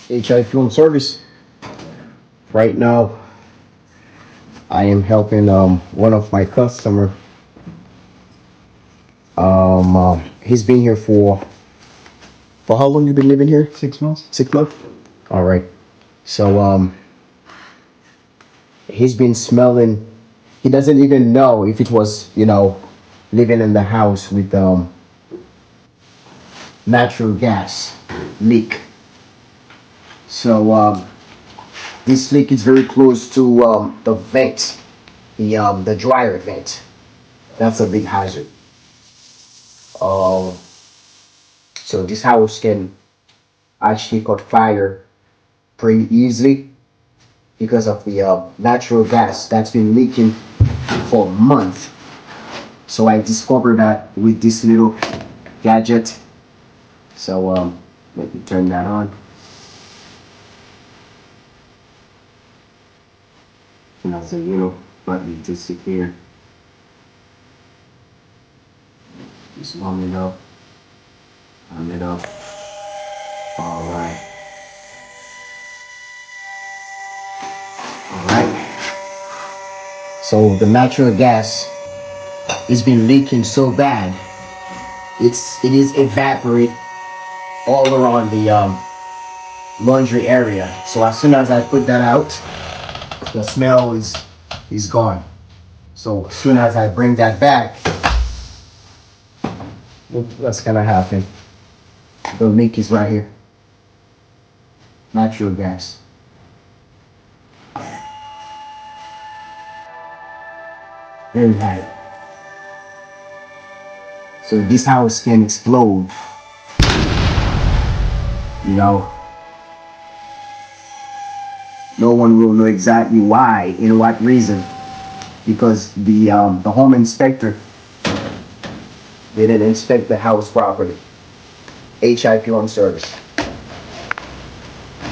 HI Film Service. Right now, I am helping one of my customer. He's been here for how long you been living here? 6 months. 6 months. All right. So he's been smelling. He doesn't even know if it was living in the house with natural gas leak. So this leak is very close to the vent, the dryer vent. That's a big hazard. Um, so this house can actually caught fire pretty easily because of the natural gas that's been leaking for months. So I discovered that with this little gadget. So let me turn that on. And I say, let me just sit here. Just warm it up. Warm it up. All right. All right. So the natural gas has been leaking so bad. It is evaporate all around the laundry area. So as soon as I put that out, the smell is gone. So as soon as I bring that back, what's gonna happen? The leak is right here. Natural gas. Very high. So this house can explode. You know, no one will know exactly why, in what reason, because the home inspector they didn't inspect the house properly. HI Film Service.